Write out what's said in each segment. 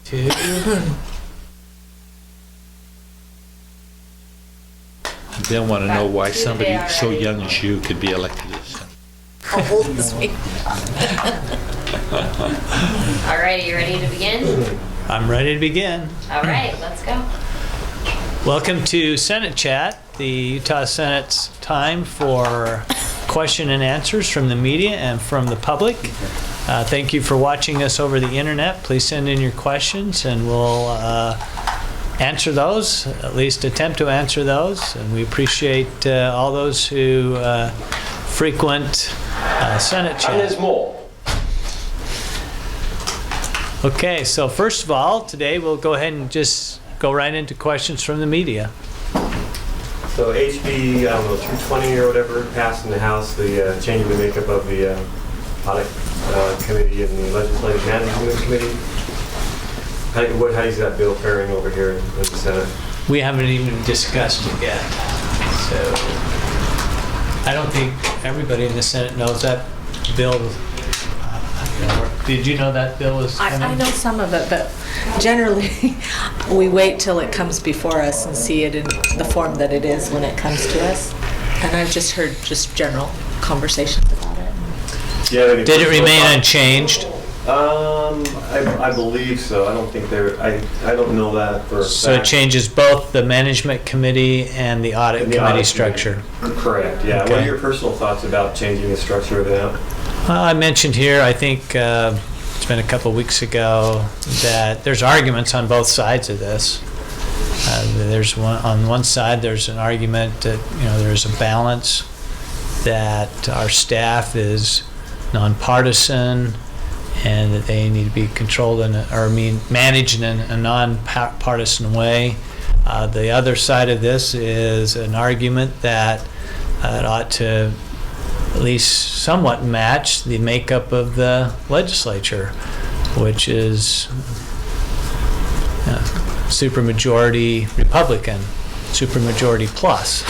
Two. They'll want to know why somebody Tuesday so already. young as you could be elected as senator. How old is me? All right, you ready to begin? I'm ready to begin. All right, let's go. Welcome to Senate Chat, the Utah Senate's time for question and answers from the media and from the public. Thank you for watching us over the internet. Please send in your questions and we'll answer those, at least attempt to answer those. And we appreciate all those who frequent Senate Chat. Okay, so first of all, today we'll go ahead and just go right into questions from the media. So HB, 220 or whatever passed in the House, the changing the makeup of the audit committee and the legislative management committee. How do you see that bill faring over here in the Senate? We haven't even discussed it yet, so I don't think everybody in the Senate knows that bill. Did you know that bill was coming? I know some of it, but generally we wait till it comes before us and see it in the form that it is when it comes to us. And I've just heard just general conversations about it. Yeah. Did it remain unchanged? I believe so. I don't think I don't know that for a So it fact. changes both the management committee and the audit And the committee audit structure. committee. Correct, yeah. What Okay. are your personal thoughts about changing the structure of that? I mentioned here, I think it's been a couple of weeks ago, that there's arguments on both sides of this. There's one on one side. There's an argument that there's a balance, that our staff is nonpartisan, and that they need to be controlled managed in a nonpartisan way. The other side of this is an argument that it ought to at least somewhat match the makeup of the legislature, which is supermajority Republican, supermajority plus.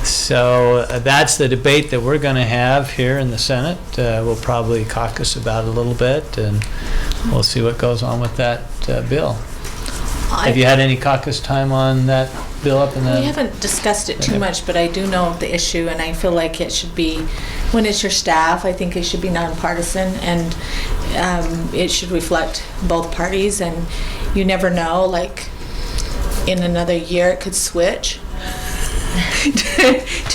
So that's the debate that we're going to have here in the Senate. We'll probably caucus about it a little bit, and we'll see what goes on with that bill. Have you had any caucus time on that bill up in the... We haven't discussed it too much, but I do know the issue, and I feel like it should be, when it's your staff, I think it should be nonpartisan, and it should reflect both parties, and you never know, like, in another year it could switch to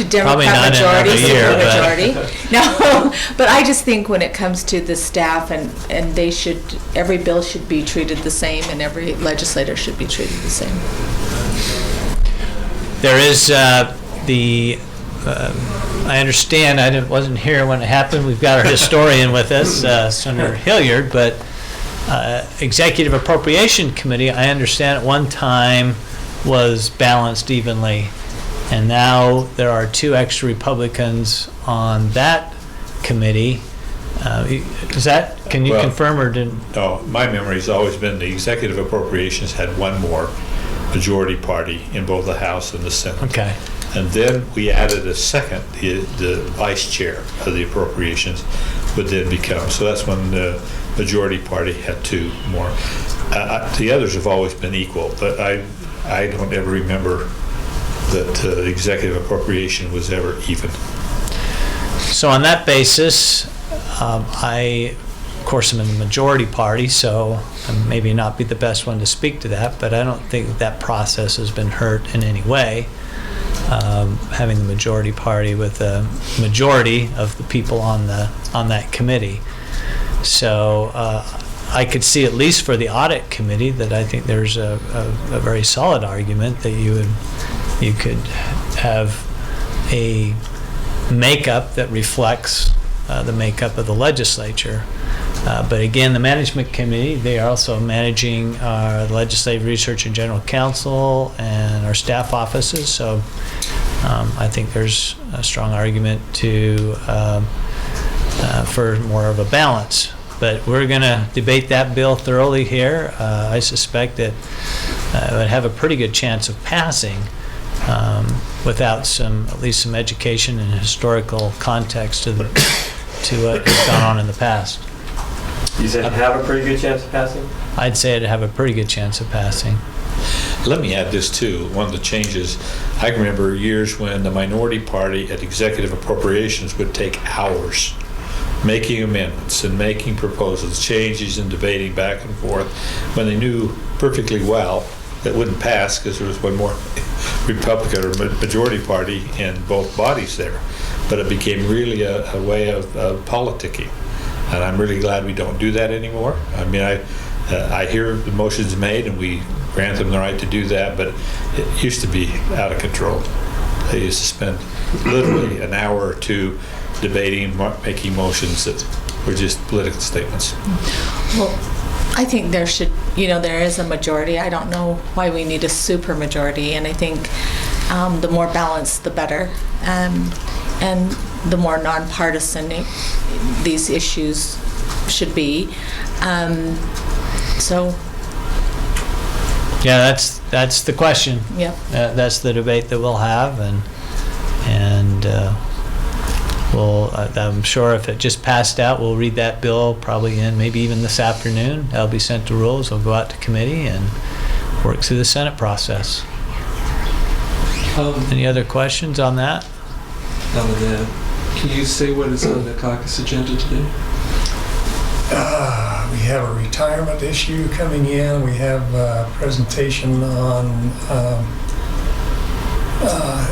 Probably Democrat not in majority, another year, super majority. No, but I just think when it comes to the staff, and they should, every bill should be treated the same, and every legislator should be treated the same. There is I understand, I wasn't here when it happened. We've got our historian with us, Senator Hilliard, but Executive Appropriation Committee, I understand at one time was balanced evenly. And now there are two extra Republicans on that committee. Can you confirm or didn't? No, my memory's always been the executive appropriations had one more majority party in both the House and the Senate. Okay. And then we added a second, the vice chair of the appropriations would then become. So that's when the majority party had two more. The others have always been equal, but I don't ever remember that executive appropriation was ever even. So on that basis, I, of course, am in the majority party, so I maybe not be the best one to speak to that, but I don't think that process has been hurt in any way. Having the majority party with a majority of the people on that committee. So I could see, at least for the audit committee, that I think there's a very solid argument that you could have a makeup that reflects the makeup of the legislature. But again, the management committee, they are also managing our legislative research and general counsel and our staff offices. So I think there's a strong argument for more of a balance. But we're going to debate that bill thoroughly here. I suspect that it would have a pretty good chance of passing without at least some education and historical context to what has gone on in the past. You said have a pretty good chance of passing? I'd say it'd have a pretty good chance of passing. Let me add this too. One of the changes, I can remember years when the minority party at executive appropriations would take hours making amendments and making proposals, changes and debating back and forth when they knew perfectly well that wouldn't pass because there was one more Republican or majority party in both bodies there. But it became really a way of politicking. And I'm really glad we don't do that anymore. I mean, I hear the motions made and we grant them the right to do that, but it used to be out of control. They used to spend literally an hour or two debating, making motions that were just political statements. Well, I think there is a majority. I don't know why we need a super majority, and I think the more balanced, the better. And the more nonpartisan these issues should be. So. Yeah, that's the question. Yep. That's the debate that we'll have, and I'm sure if it just passed out, we'll read that bill probably in maybe even this afternoon. That'll be sent to rules. We'll go out to committee and work through the Senate process. Any other questions on that? Can you say what is on the caucus agenda today? We have a retirement issue coming in. We have a presentation on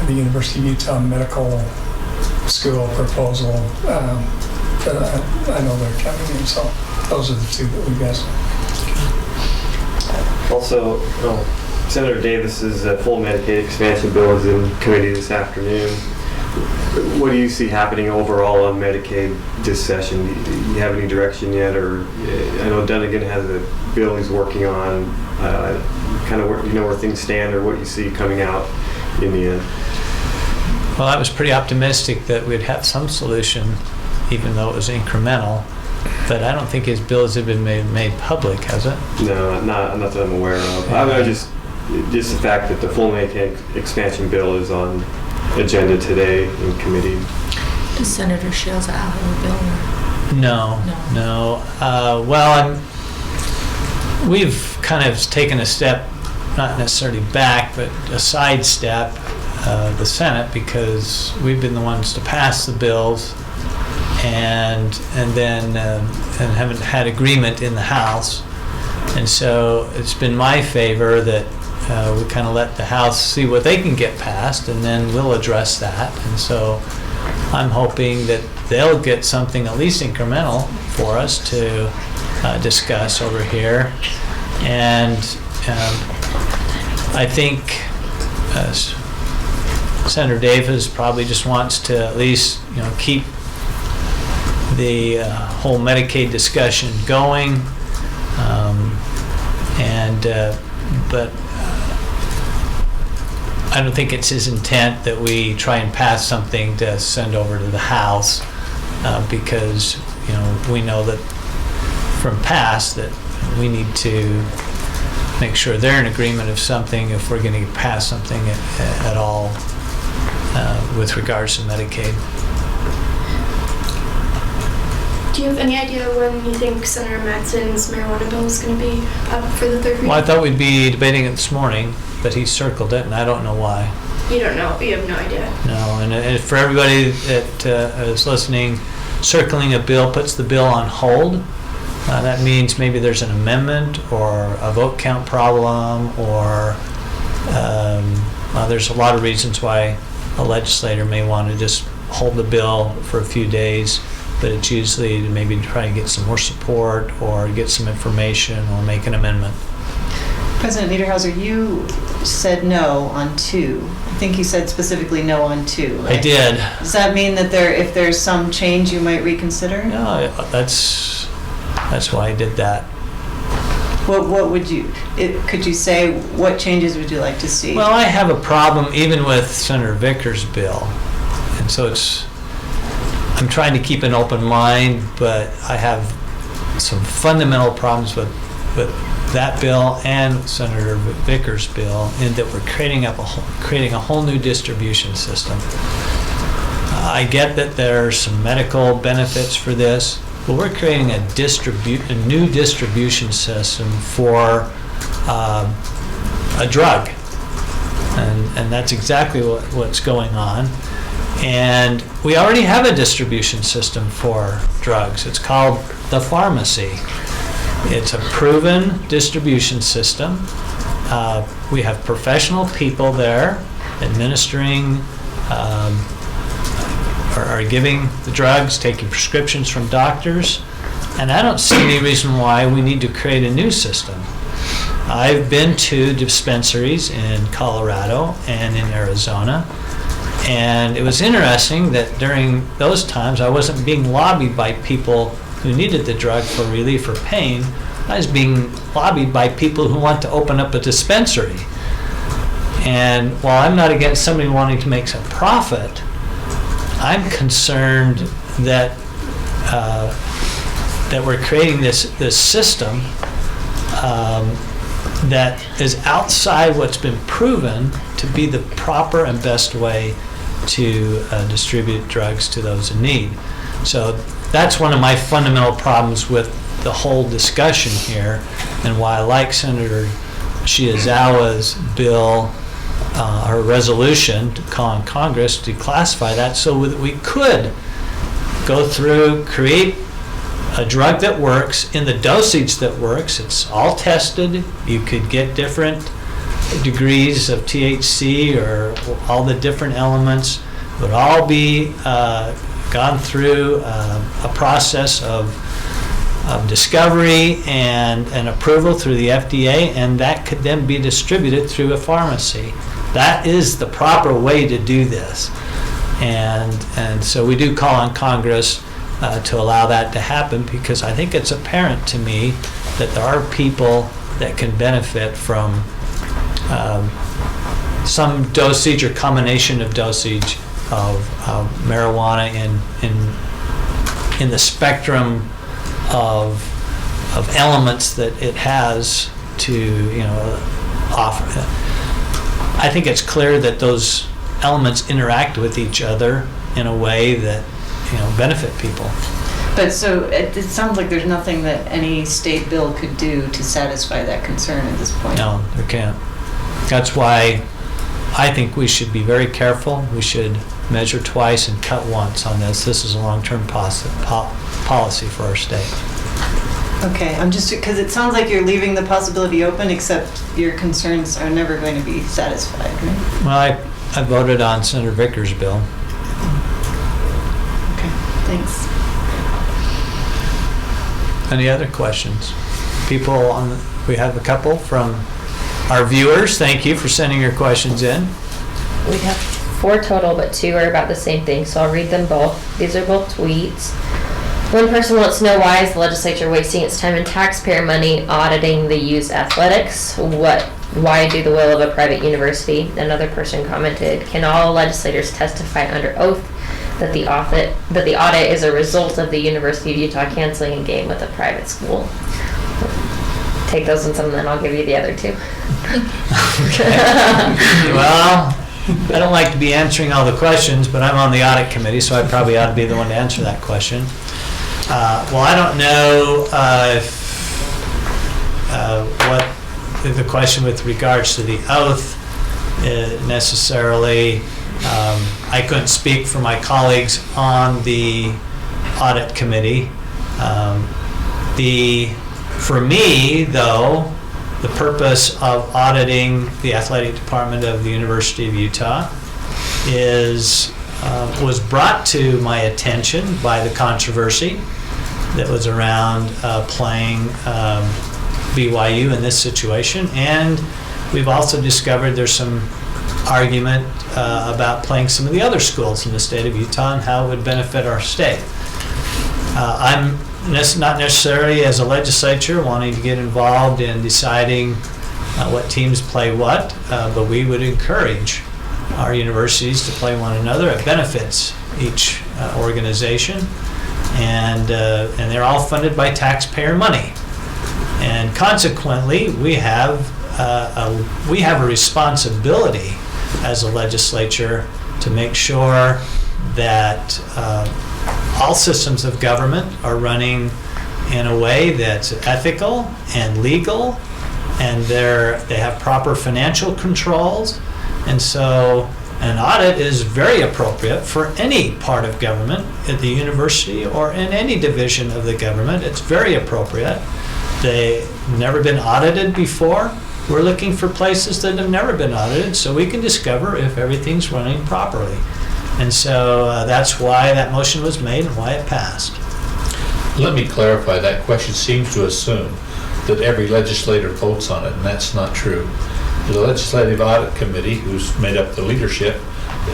the University of Utah Medical School proposal. I know they're coming in, so those are the two that we got. Also, Senator Davis's full Medicaid expansion bill is in committee this afternoon. What do you see happening overall on Medicaid this session? Do you have any direction yet? Or I know Dunnigan has a bill he's working on. Kind of where things stand, or what you see coming out in the end. Well, I was pretty optimistic that we'd have some solution, even though it was incremental. But I don't think his bills have been made public, has it? No, not that I'm aware of. I mean, just the fact that the full Medicaid expansion bill is on agenda today in committee. Does Senator Shields have a bill? No. Well, we've kind of taken a step, not necessarily back, but a sidestep, the Senate, because we've been the ones to pass the bills, and then haven't had agreement in the House, and so it's been my favor that we kind of let the House see what they can get passed, and then we'll address that. And so I'm hoping that they'll get something at least incremental for us to discuss over here. And I think Senator Davis probably just wants to at least keep the whole Medicaid discussion going. But I don't think it's his intent that we try and pass something to send over to the House, because we know that from past that we need to make sure they're in agreement of something if we're going to pass something at all with regards to Medicaid. Do you have any idea when you think Senator Madsen's marijuana bill is going to be up for the third reading? Well, I thought we'd be debating it this morning, but he circled it, and I don't know why. You don't know? You have no idea? No, and for everybody that is listening, circling a bill puts the bill on hold. That means maybe there's an amendment or a vote count problem, or there's a lot of reasons why a legislator may want to just hold the bill for a few days, but it's usually to maybe try to get some more support or get some information or make an amendment. President Niederhauser, you said no on 2. I think you said specifically no on 2. Right? I did. Does that mean that if there's some change you might reconsider? No, that's why I did that. What would you, could you say, what changes would you like to see? Well, I have a problem even with Senator Vickers' bill, and so I'm trying to keep an open mind, but I have some fundamental problems with that bill and Senator Vickers' bill, in that we're creating a whole new distribution system. I get that there are some medical benefits for this, Well, we're creating a new distribution system for a drug, and that's exactly what's going on. And we already have a distribution system for drugs. It's called the pharmacy. It's a proven distribution system. We have professional people there administering or giving the drugs, taking prescriptions from doctors, and I don't see any reason why we need to create a new system. I've been to dispensaries in Colorado and in Arizona, and it was interesting that during those times I wasn't being lobbied by people who needed the drug for relief or pain. I was being lobbied by people who want to open up a dispensary. And while I'm not against somebody wanting to make some profit, I'm concerned that that we're creating this system that is outside what's been proven to be the proper and best way to distribute drugs to those in need. So that's one of my fundamental problems with the whole discussion here, and why I like Senator Shizawa's bill, her resolution to call on Congress to declassify that, so that we could go through, create a drug that works in the dosage that works. It's all tested. You could get different degrees of THC or all the different elements. It would all be gone through a process of discovery and approval through the FDA, and that could then be distributed through a pharmacy. That is the proper way to do this. And so we do call on Congress to allow that to happen, because I think it's apparent to me that there are people that can benefit from some dosage or combination of dosage of marijuana in the spectrum of elements that it has to offer. I think it's clear that those elements interact with each other in a way that benefit people. But so it sounds like there's nothing that any state bill could do to satisfy that concern at this point. No, there can't. That's why I think we should be very careful. We should measure twice and cut once on this. This is a long-term policy for our state. Okay, I'm just, because it sounds like you're leaving the possibility open, except your concerns are never going to be satisfied, right? Well, I voted on Senator Vickers' bill. Okay, thanks. Any other questions? We have a couple from our viewers. Thank you for sending your questions in. We have 4 total, but 2 are about the same thing, so I'll read them both. These are both tweets. One person wants to know, why is the legislature wasting its time and taxpayer money auditing the youth athletics? Why do the will of a private university? Another person commented, can all legislators testify under oath that the audit is a result of the University of Utah canceling a game with a private school? Take those and some, and then I'll give you the other 2. Well, I don't like to be answering all the questions, but I'm on the audit committee, so I probably ought to be the one to answer that question. Well, I don't know what the question with regards to the oath necessarily. I couldn't speak for my colleagues on the audit committee. For me, though, the purpose of auditing the athletic department of the University of Utah was brought to my attention by the controversy that was around playing BYU in this situation, and we've also discovered there's some argument about playing some of the other schools in the state of Utah and how it would benefit our state. I'm not necessarily, as a legislature, wanting to get involved in deciding what teams play what, but we would encourage our universities to play one another. It benefits each organization, and they're all funded by taxpayer money. And consequently, we have a responsibility as a legislature to make sure that all systems of government are running in a way that's ethical and legal, and they have proper financial controls. And so an audit is very appropriate for any part of government at the university or in any division of the government. It's very appropriate. They've never been audited before. We're looking for places that have never been audited so we can discover if everything's running properly. And so that's why that motion was made and why it passed. Let me clarify, that question seems to assume that every legislator votes on it, and that's not true. The Legislative Audit Committee, who's made up the leadership,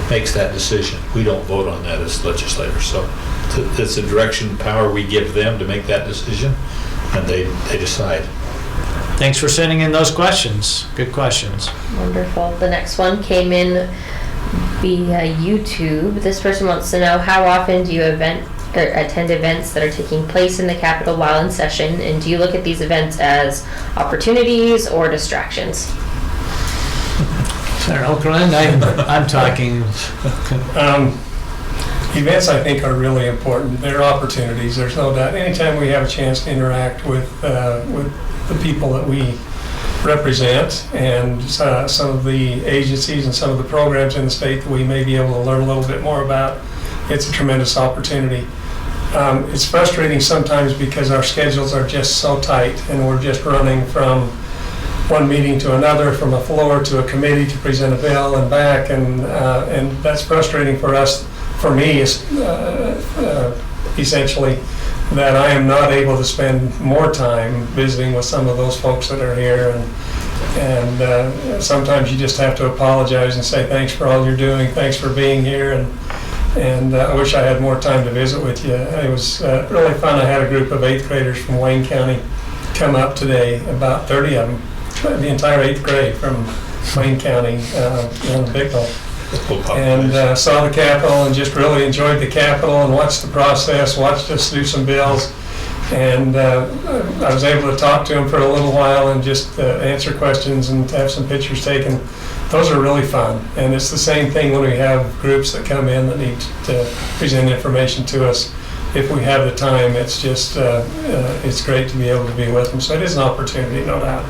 makes that decision. We don't vote on that as legislators. So it's a direction, power we give them to make that decision, and they decide. Thanks for sending in those questions. Good questions. Wonderful. The next one came in via YouTube. This person wants to know, how often do you attend events that are taking place in the Capitol while in session, and do you look at these events as opportunities or distractions? Senator Okerlund, I'm talking. Events, I think, are really important. They're opportunities, there's no doubt. Anytime we have a chance to interact with the people that we represent and some of the agencies and some of the programs in the state that we may be able to learn a little bit more about, it's a tremendous opportunity. It's frustrating sometimes because our schedules are just so tight and we're just running from one meeting to another, from a floor to a committee to present a bill and back, and that's frustrating for us. For me, essentially, that I am not able to spend more time visiting with some of those folks that are here, and sometimes you just have to apologize and say thanks for all you're doing, thanks for being here, and I wish I had more time to visit with you. It was really fun. I had a group of 8th graders from Wayne County come up today, about 30 of them, the entire 8th grade from Wayne County in Bicknell. And saw the Capitol and just really enjoyed the Capitol and watched the process, watched us do some bills. And I was able to talk to them for a little while and just answer questions and have some pictures taken. Those are really fun. And it's the same thing when we have groups that come in that need to present information to us. If we have the time, it's just, it's great to be able to be with them. So it is an opportunity, no doubt.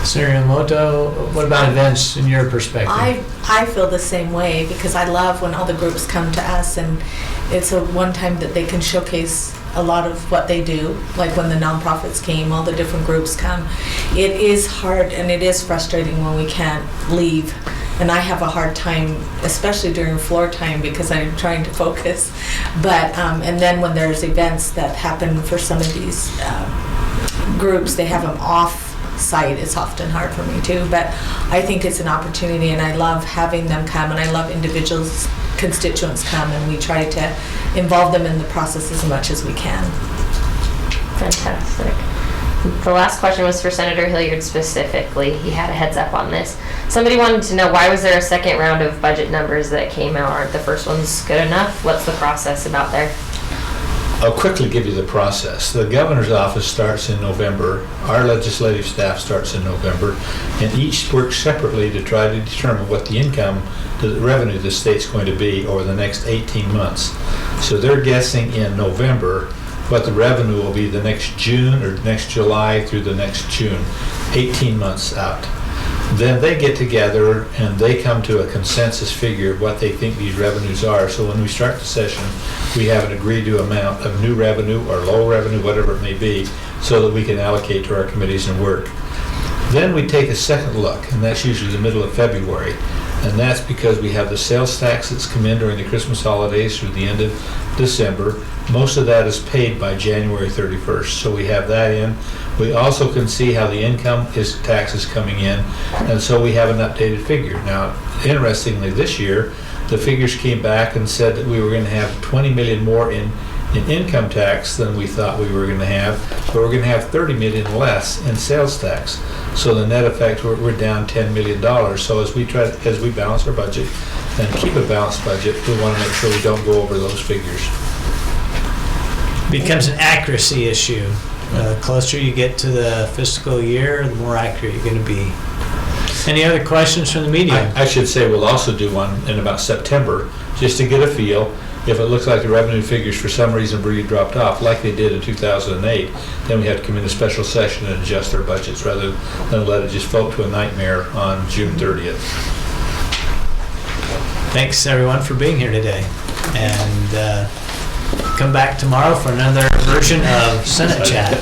Senator Yamamoto, what about events in your perspective? I feel the same way because I love when all the groups come to us, and it's a one time that they can showcase a lot of what they do. Like when the nonprofits came, all the different groups come. It is hard and it is frustrating when we can't leave. And I have a hard time, especially during floor time, because I'm trying to focus. But and then when there's events that happen for some of these groups, they have them off site. It's often hard for me too, but I think it's an opportunity, and I love having them come, and I love individuals, constituents come, and we try to involve them in the process as much as we can. Fantastic. The last question was for Senator Hilliard specifically. He had a heads up on this. Somebody wanted to know, why was there a second round of budget numbers that came out? Aren't the first ones good enough? What's the process about there? I'll quickly give you the process. The governor's office starts in November. Our legislative staff starts in November, and each works separately to try to determine what the income, the revenue the state's going to be over the next 18 months. So they're guessing in November what the revenue will be the next June or next July through the next June, 18 months out. Then they get together and they come to a consensus figure of what they think these revenues are. So when we start the session, we have an agreed to amount of new revenue or low revenue, whatever it may be, so that we can allocate to our committees and work. Then we take a second look, and that's usually the middle of February. And that's because we have the sales tax that's come in during the Christmas holidays through the end of December. Most of that is paid by January 31st, so we have that in. We also can see how the income tax is coming in, and so we have an updated figure. Now, interestingly, this year, the figures came back and said that we were going to have 20 million more in income tax than we thought we were going to have, but we're going to have 30 million less in sales tax. So the net effect, we're down $10 million. So as we balance our budget and keep a balanced budget, we want to make sure we don't go over those figures. Becomes an accuracy issue. The closer you get to the fiscal year, the more accurate you're going to be. Any other questions from the media? I should say we'll also do one in about September, just to get a feel. If it looks like the revenue figures for some reason really dropped off, like they did in 2008, then we have to come in a special session and adjust our budgets rather than let it just float to a nightmare on June 30th. Thanks, everyone, for being here today. And come back tomorrow for another version of Senate Chat.